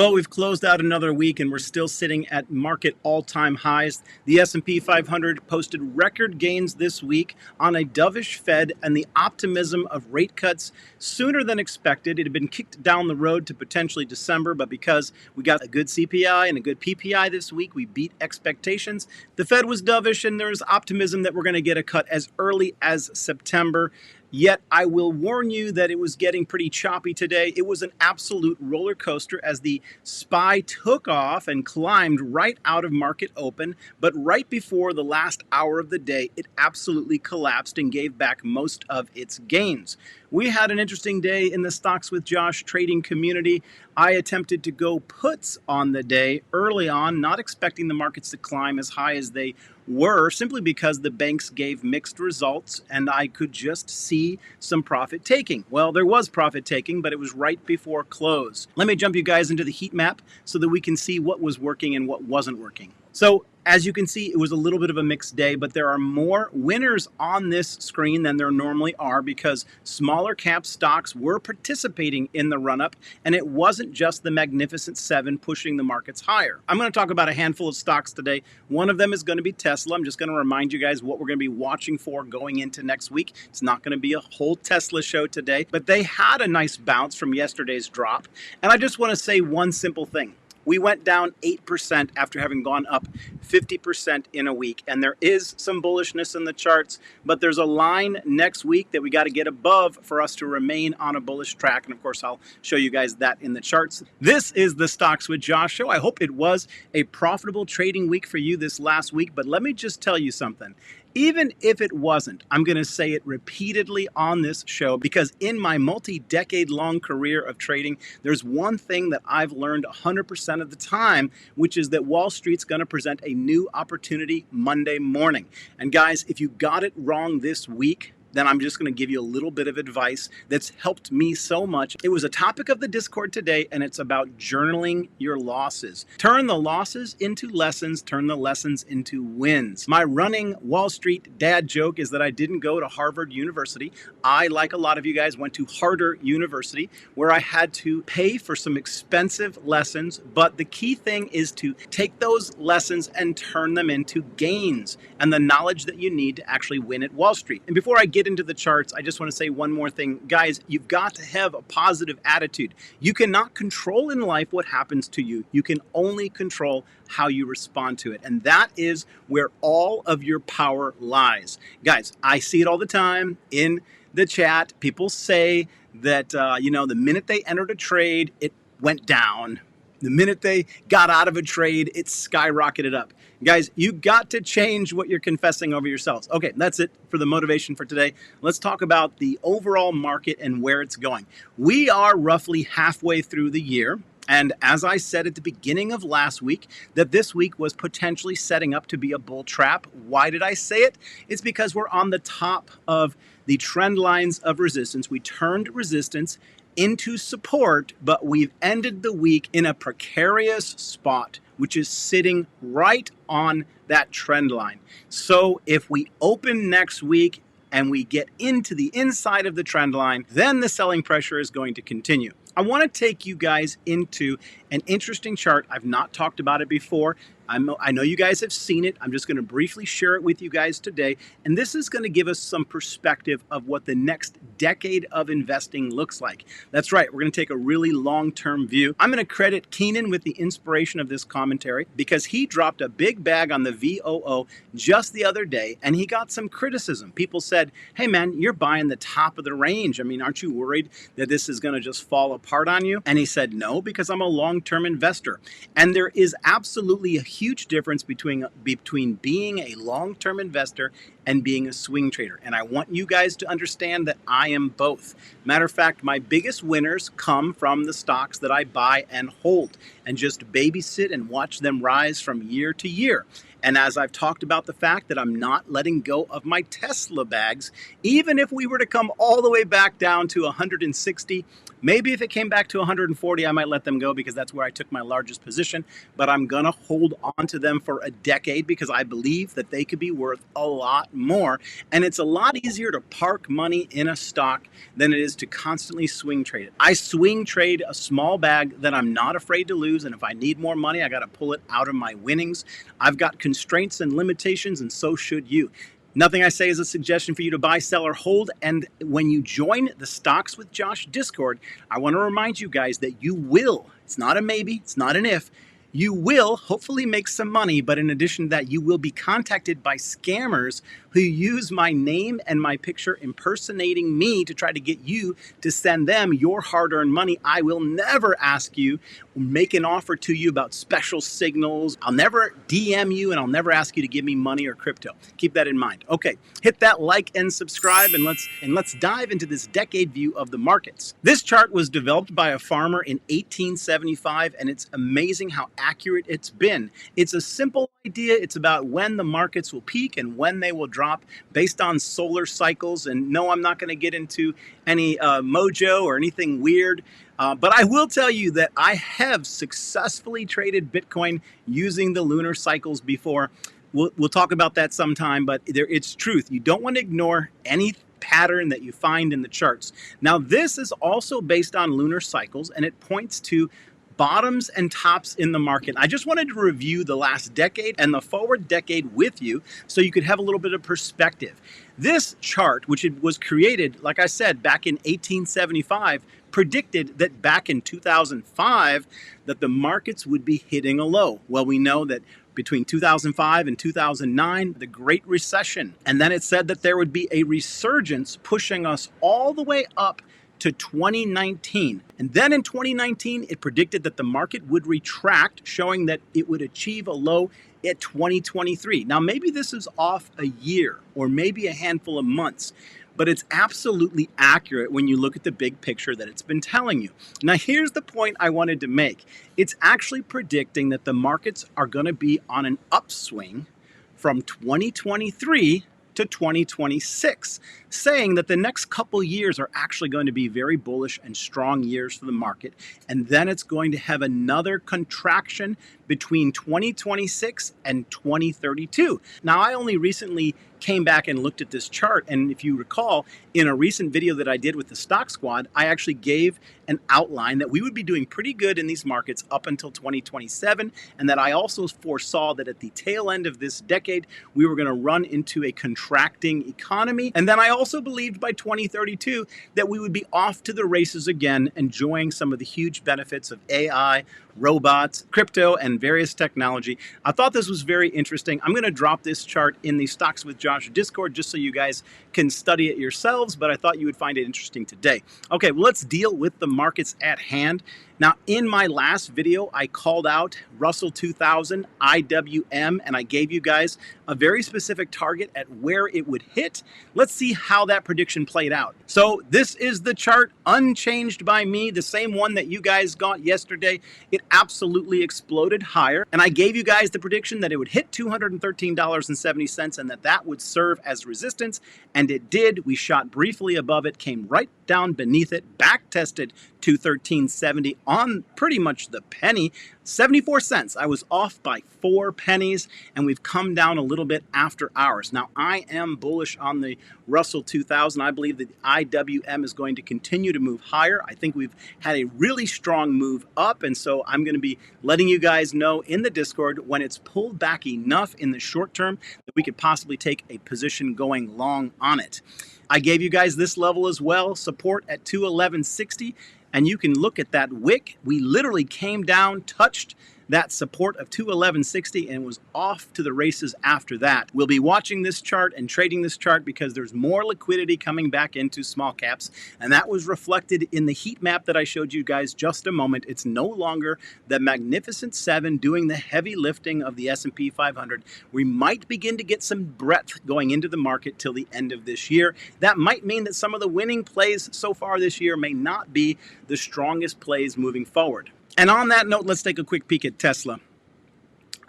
Well, we've closed out another week and we're still sitting at market all-time highs. The S&P 500 posted record gains this week on a dovish Fed and the optimism of rate cuts sooner than expected. It had been kicked down the road to potentially December, but because we got a good CPI and a good PPI this week, we beat expectations. The Fed was dovish and there's optimism that we're going to get a cut as early as September. Yet I will warn you that it was getting pretty choppy today. It was an absolute roller coaster as the SPY took off and climbed right out of market open. But right before the last hour of the day, it absolutely collapsed and gave back most of its gains. We had an interesting day in the Stocks with Josh trading community. I attempted to go puts on the day early on, not expecting the markets to climb as high as they were, simply because the banks gave mixed results and I could just see some profit taking. Well, there was profit taking, but it was right before close. Let me jump you guys into the heat map so that we can see what was working and what wasn't working. So as you can see, it was a little bit of a mixed day, but there are more winners on this screen than there normally are because smaller cap stocks were participating in the run-up, and it wasn't just the Magnificent Seven pushing the markets higher. I'm going to talk about a handful of stocks today. One of them is going to be Tesla. I'm just going to remind you guys what we're going to be watching for going into next week. It's not going to be a whole Tesla show today, but they had a nice bounce from yesterday's drop, and I just want to say one simple thing. We went down 8% after having gone up 50% in a week. And there is some bullishness in the charts, but there's a line next week that we got to get above for us to remain on a bullish track. And of course, I'll show you guys that in the charts. This is the Stocks with Josh show. I hope it was a profitable trading week for you this last week, but let me just tell you something. Even if it wasn't, I'm going to say it repeatedly on this show because in my multi-decade long career of trading, there's one thing that I've learned 100% of the time, which is that Wall Street's going to present a new opportunity Monday morning. And guys, if you got it wrong this week, then I'm just going to give you a little bit of advice that's helped me so much. It was a topic of the Discord today, and it's about journaling your losses. Turn the losses into lessons, turn the lessons into wins. My running Wall Street dad joke is that I didn't go to Harvard University. I, like a lot of you guys, went to Harder University, where I had to pay for some expensive lessons, but the key thing is to take those lessons and turn them into gains and the knowledge that you need to actually win at Wall Street. And before I get into the charts, I just want to say one more thing. Guys, you've got to have a positive attitude. You cannot control in life what happens to you. You can only control how you respond to it. And that is where all of your power lies. Guys, I see it all the time in the chat. People say that, the minute they entered a trade, it went down. The minute they got out of a trade, it skyrocketed up. Guys, you got to change what you're confessing over yourselves. Okay, that's it for the motivation for today. Let's talk about the overall market and where it's going. We are roughly halfway through the year. And as I said at the beginning of last week, that this week was potentially setting up to be a bull trap. Why did I say it? It's because we're on the top of the trend lines of resistance. We turned resistance into support, but we've ended the week in a precarious spot, which is sitting right on that trend line. So if we open next week and we get into the inside of the trend line, then the selling pressure is going to continue. I want to take you guys into an interesting chart. I've not talked about it before. I know you guys have seen it. I'm just going to briefly share it with you guys today. And this is going to give us some perspective of what the next decade of investing looks like. That's right. We're going to take a really long-term view. I'm going to credit Keenan with the inspiration of this commentary because he dropped a big bag on the VOO just the other day and he got some criticism. People said, hey man, you're buying the top of the range. I mean, aren't you worried that this is going to just fall apart on you? And he said, no, because I'm a long-term investor. And there is absolutely a huge difference between being a long-term investor and being a swing trader. And I want you guys to understand that I am both. Matter of fact, my biggest winners come from the stocks that I buy and hold and just babysit and watch them rise from year to year. And as I've talked about the fact that I'm not letting go of my Tesla bags, even if we were to come all the way back down to 160, maybe if it came back to 140, I might let them go because that's where I took my largest position. But I'm going to hold on to them for a decade because I believe that they could be worth a lot more. And it's a lot easier to park money in a stock than it is to constantly swing trade it. I swing trade a small bag that I'm not afraid to lose. And if I need more money, I got to pull it out of my winnings. I've got constraints and limitations, and so should you. Nothing I say is a suggestion for you to buy, sell, or hold. And when you join the Stocks with Josh Discord, I want to remind you guys that you will, it's not a maybe, it's not an if, you will hopefully make some money, but in addition to that, you will be contacted by scammers who use my name and my picture impersonating me to try to get you to send them your hard-earned money. I will never ask you, make an offer to you about special signals. I'll never DM you, and I'll never ask you to give me money or crypto. Keep that in mind. Okay, hit that like and subscribe, and let's dive into this decade view of the markets. This chart was developed by a farmer in 1875, and it's amazing how accurate it's been. It's a simple idea. It's about when the markets will peak and when they will drop based on solar cycles. And no, I'm not going to get into any mojo or anything weird. But I will tell you that I have successfully traded Bitcoin using the lunar cycles before. We'll talk about that sometime, but it's truth. You don't want to ignore any pattern that you find in the charts. Now, this is also based on lunar cycles, and it points to bottoms and tops in the market. I just wanted to review the last decade and the forward decade with you so you could have a little bit of perspective. This chart, which was created, like I said, back in 1875, predicted that back in 2005 that the markets would be hitting a low. Well, we know that between 2005 and 2009, the Great Recession. And then it said that there would be a resurgence pushing us all the way up to 2019. And then in 2019, it predicted that the market would retract, showing that it would achieve a low at 2023. Now, maybe this is off a year or maybe a handful of months, but it's absolutely accurate when you look at the big picture that it's been telling you. Now, here's the point I wanted to make. It's actually predicting that the markets are going to be on an upswing from 2023 to 2026, saying that the next couple years are actually going to be very bullish and strong years for the market. And then it's going to have another contraction between 2026 and 2032. Now, I only recently came back and looked at this chart, and if you recall, in a recent video that I did with the Stock Squad, I actually gave an outline that we would be doing pretty good in these markets up until 2027, and that I also foresaw that at the tail end of this decade, we were going to run into a contracting economy. And then I also believed by 2032 that we would be off to the races again, enjoying some of the huge benefits of AI, robots, crypto, and various technology. I thought this was very interesting. I'm going to drop this chart in the Stocks with Josh Discord just so you guys can study it yourselves, but I thought you would find it interesting today. Okay, well, let's deal with the markets at hand. Now, in my last video, I called out Russell 2000, IWM, and I gave you guys a very specific target at where it would hit. Let's see how that prediction played out. So this is the chart, unchanged by me, the same one that you guys got yesterday. It absolutely exploded higher, and I gave you guys the prediction that it would hit $213.70 and that would serve as resistance, and it did. We shot briefly above it, came right down beneath it, back tested $213.70 on pretty much the penny, 74 cents. I was off by 4 pennies, and we've come down a little bit after hours. Now, I am bullish on the Russell 2000. I believe that the IWM is going to continue to move higher. I think we've had a really strong move up, and so I'm going to be letting you guys know in the Discord when it's pulled back enough in the short term that we could possibly take a position going long on it. I gave you guys this level as well, support at 211.60. And you can look at that wick. We literally came down, touched that support of 211.60 and was off to the races after that. We'll be watching this chart and trading this chart because there's more liquidity coming back into small caps, and that was reflected in the heat map that I showed you guys just a moment. It's no longer the Magnificent Seven doing the heavy lifting of the S&P 500. We might begin to get some breadth going into the market till the end of this year. That might mean that some of the winning plays so far this year may not be the strongest plays moving forward. And on that note, let's take a quick peek at Tesla.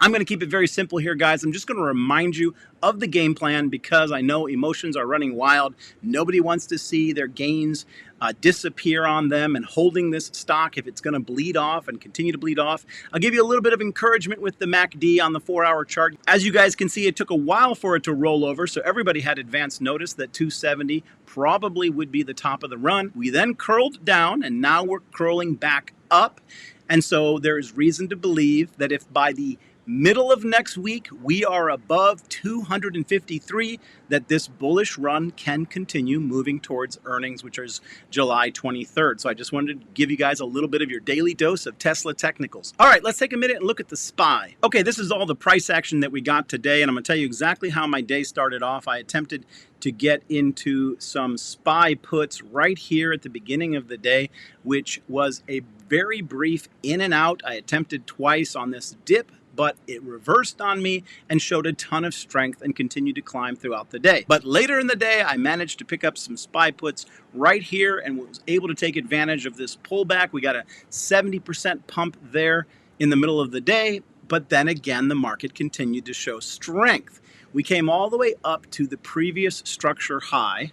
I'm going to keep it very simple here, guys. I'm just going to remind you of the game plan because I know emotions are running wild. Nobody wants to see their gains disappear on them, and holding this stock, if it's going to bleed off and continue to bleed off. I'll give you a little bit of encouragement with the MACD on the 4-hour chart. As you guys can see, it took a while for it to roll over, so everybody had advance notice that 270 probably would be the top of the run. We then curled down, and now we're curling back up. And so there is reason to believe that if by the middle of next week we are above 253, that this bullish run can continue moving towards earnings, which is July 23rd. So I just wanted to give you guys a little bit of your daily dose of Tesla technicals. All right, let's take a minute and look at the SPY. Okay, this is all the price action that we got today, and I'm going to tell you exactly how my day started off. I attempted to get into some SPY puts right here at the beginning of the day, which was a very brief in and out. I attempted twice on this dip, but it reversed on me and showed a ton of strength and continued to climb throughout the day. But later in the day, I managed to pick up some SPY puts right here and was able to take advantage of this pullback. We got a 70% pump there in the middle of the day, but then again, the market continued to show strength. We came all the way up to the previous structure high,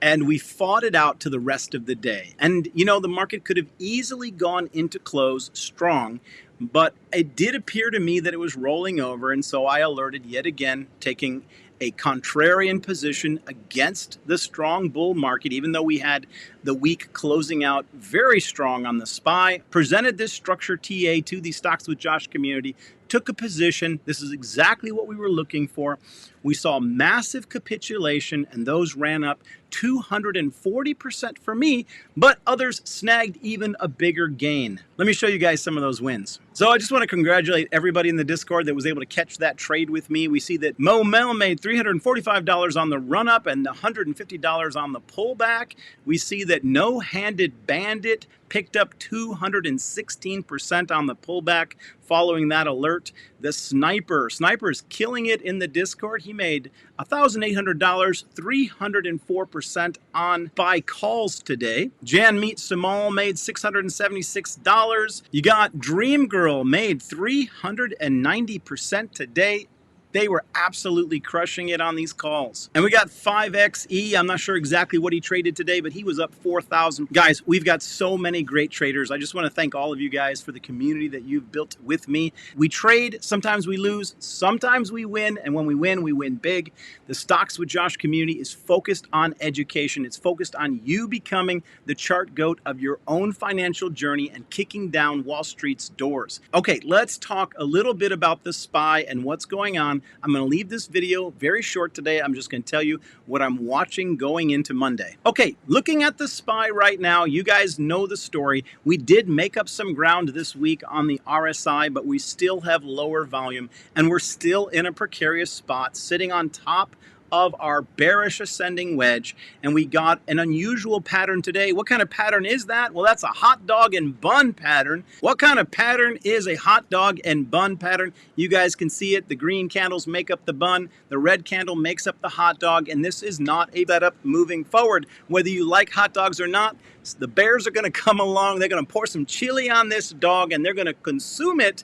and we fought it out to the rest of the day. And, you know, the market could have easily gone into close strong, but it did appear to me that it was rolling over, and so I alerted yet again, taking a contrarian position against the strong bull market, even though we had the week closing out very strong on the SPY. Presented this structure TA to the Stocks with Josh community, took a position. This is exactly what we were looking for. We saw massive capitulation, and those ran up 240% for me, but others snagged even a bigger gain. Let me show you guys some of those wins. So I just want to congratulate everybody in the Discord that was able to catch that trade with me. We see that MOOMOO made $345 on the run-up and $150 on the pullback. We see that No Handed Bandit picked up 216% on the pullback following that alert. The Sniper's killing it in the Discord. He made $1,800, 304% on buy calls today. Jan Meet Samal made $676. You got Dream Girl made 390% today. They were absolutely crushing it on these calls. And we got 5XE. I'm not sure exactly what he traded today, but he was up 4,000. Guys, we've got so many great traders. I just want to thank all of you guys for the community that you've built with me. We trade, sometimes we lose, sometimes we win, and when we win big. The Stocks with Josh community is focused on education. It's focused on you becoming the chart goat of your own financial journey and kicking down Wall Street's doors. Okay, let's talk a little bit about the SPY and what's going on. I'm going to leave this video very short today. I'm just going to tell you what I'm watching going into Monday. Okay, looking at the SPY right now, you guys know the story. We did make up some ground this week on the RSI, but we still have lower volume, and we're still in a precarious spot, sitting on top of our bearish ascending wedge, and we got an unusual pattern today. What kind of pattern is that? Well, that's a hot dog and bun pattern. What kind of pattern is a hot dog and bun pattern? You guys can see it. The green candles make up the bun, the red candle makes up the hot dog, and this is not a setup moving forward. Whether you like hot dogs or not, the bears are going to come along. They're going to pour some chili on this dog, and they're going to consume it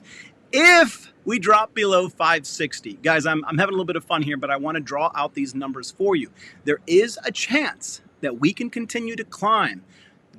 if we drop below 560. Guys, I'm having a little bit of fun here, but I want to draw out these numbers for you. There is a chance that we can continue to climb.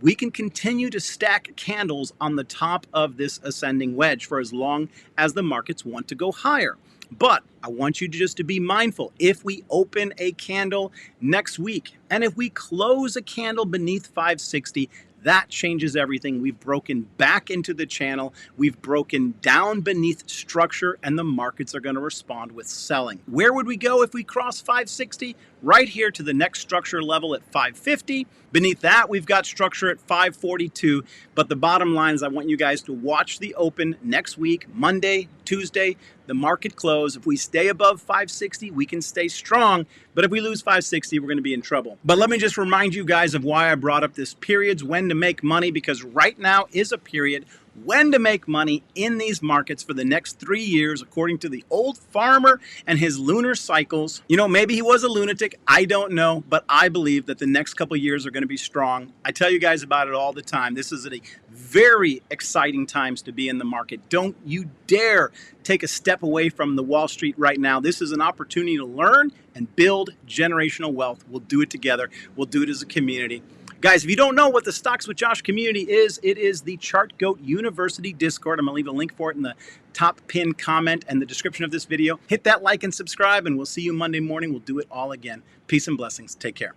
We can continue to stack candles on the top of this ascending wedge for as long as the markets want to go higher. But I want you just to be mindful. If we open a candle next week, and if we close a candle beneath 560, that changes everything. We've broken back into the channel. We've broken down beneath structure, and the markets are going to respond with selling. Where would we go if we cross 560? Right here to the next structure level at 550. Beneath that, we've got structure at 542. But the bottom line is I want you guys to watch the open next week, Monday, Tuesday, the market close. If we stay above 560, we can stay strong. But if we lose 560, we're going to be in trouble. But let me just remind you guys of why I brought up this periods when to make money, because right now is a period when to make money in these markets for the next 3 years, according to the old farmer and his lunar cycles. You know, maybe he was a lunatic, I don't know, but I believe that the next couple years are going to be strong. I tell you guys about it all the time. This is a very exciting times to be in the market. Don't you dare take a step away from the Wall Street right now. This is an opportunity to learn and build generational wealth. We'll do it together. We'll do it as a community. Guys, if you don't know what the Stocks with Josh community is, it is the Chart Goat University Discord. I'm going to leave a link for it in the top pinned comment and the description of this video. Hit that like and subscribe, and we'll see you Monday morning. We'll do it all again. Peace and blessings. Take care.